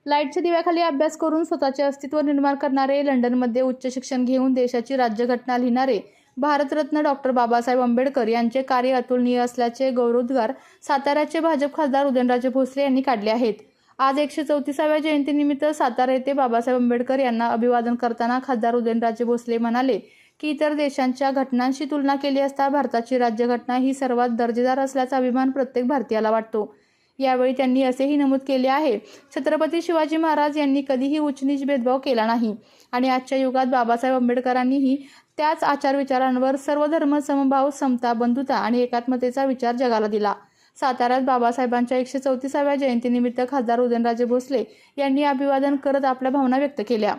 लाईटच्या दिव्याखाली अभ्यास करून स्वतःचे अस्तित्व निर्माण करणारे, लंडनमध्ये उच्च शिक्षण घेऊन देशाची राज्यघटना लिहिणारे भारतरत्न डॉक्टर बाबासाहेब आंबेडकर यांचे कार्य अतुलनीय असल्याचे गौरवोद्गार साताऱ्याचे भाजप खासदार उदयनराजे भोसले यांनी काढले आहेत। आज 134व्या जयंतीनिमित्त सातारा येथे बाबासाहेब आंबेडकर यांना अभिवादन करताना खासदार उदयनराजे भोसले म्हणाले की इतर देशांच्या घटनांशी तुलना केली असता भारताची राज्यघटना ही सर्वात दर्जेदार असल्याचा अभिमान प्रत्येक भारतीयाला वाटतो। यावेळी त्यांनी असेही नमूद केले आहे, छत्रपती शिवाजी महाराज यांनी कधीही उच्च-नीच भेदभाव केला नाही आणि आजच्या युगात बाबासाहेब आंबेडकरांनीही त्याच आचारविचारांवर सर्व धर्म समभाव, समता, बंधुता आणि एकात्मतेचा विचार जगाला दिला। साताऱ्यात बाबासाहेबांच्या 134व्या जयंतीनिमित्त खासदार उदयनराजे भोसले यांनी अभिवादन करत आपल्या भावना व्यक्त केल्या।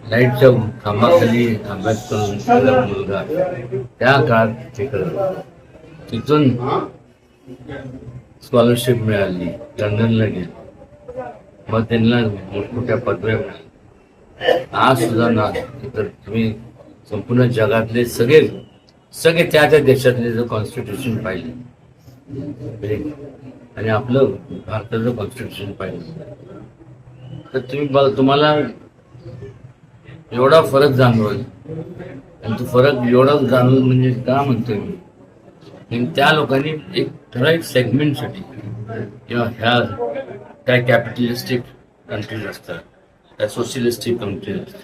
लाईटच्या खांबाखाली अभ्यास करून मुलगा त्या काळात तिथून स्कॉलरशिप मिळाली, लंडनला गेले, मग त्यांना मोठमोठ्या पदव्या मिळाल्या। आज सुद्धा ना तर तुम्ही संपूर्ण जगातले सगळे त्या देशातले जो कॉन्स्टिट्यूशन पाहिजे आणि आपलं भारताचं कॉन्स्टिट्यूशन पाहिजे तर तुम्हाला एवढा फरक जाणवेल। आणि तो फरक एवढा जाणवेल म्हणजे का म्हणतोय मी, त्या लोकांनी एक ठराविक सेगमेंटसाठी किंवा ह्या काय कॅपिटलिस्टिक कंट्रीज असतात, काय सोशलिस्टिक कंट्रीज असतात,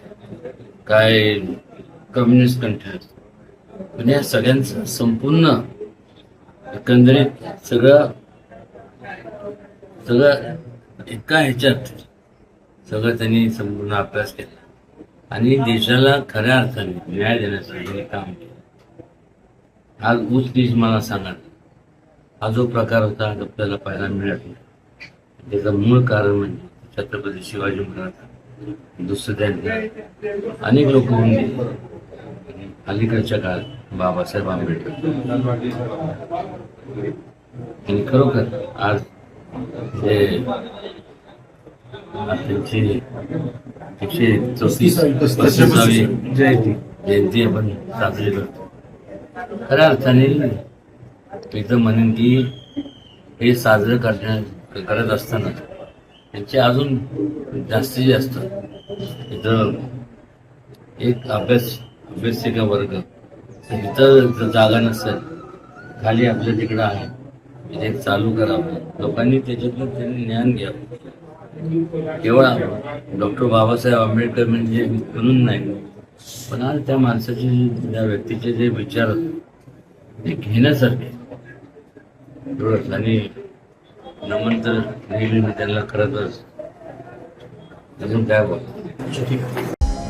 काय कम्युनिस्ट कंट्रीज असतात, म्हणजे या सगळ्यांचं संपूर्ण एकंदरीत सगळं एका ह्याच्यात सगळं त्यांनी संपूर्ण अभ्यास केला आणि देशाला खऱ्या अर्थाने न्याय देण्याचं काम केलं। आज ऊच नीच मला सांगा, हा जो प्रकार होता आपल्याला पाहायला मिळत नाही, त्याचं मूळ कारण म्हणजे छत्रपती शिवाजी महाराज, दुसऱ्या अनेक लोक होऊन गेले। अलीकडच्या काळात बाबासाहेब आंबेडकर आणि खरोखर आज जे त्यांची 134वी जयंती आपण साजरी करतो, खऱ्या अर्थाने इथं म्हणेन की हे साजरं करत असताना त्यांचे अजून जास्तीत जास्त इथं एक अभ्यासिका वर्ग इथं जागा नसेल, खाली आपल्या तिकडं आहे, म्हणजे चालू करावं, लोकांनी त्याच्यातून त्यांनी ज्ञान घ्यावं। केवळ डॉक्टर बाबासाहेब आंबेडकर म्हणजे म्हणून नाही, पण आज त्या माणसाचे त्या व्यक्तीचे जे विचार ते घेण्यासारखे आणि नमन तर नेहमी त्यांना खरंच अजून काय बोलतो।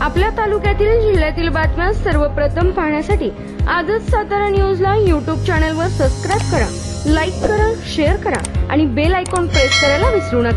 आपल्या तालुक्यातील जिल्ह्यातील बातम्या सर्वप्रथम पाहण्यासाठी आजच सातारा न्यूजला यूट्यूब चॅनलवर सबस्क्राईब करा, लाईक करा, शेअर करा आणि बेल आयकॉन प्रेस करायला विसरू नका।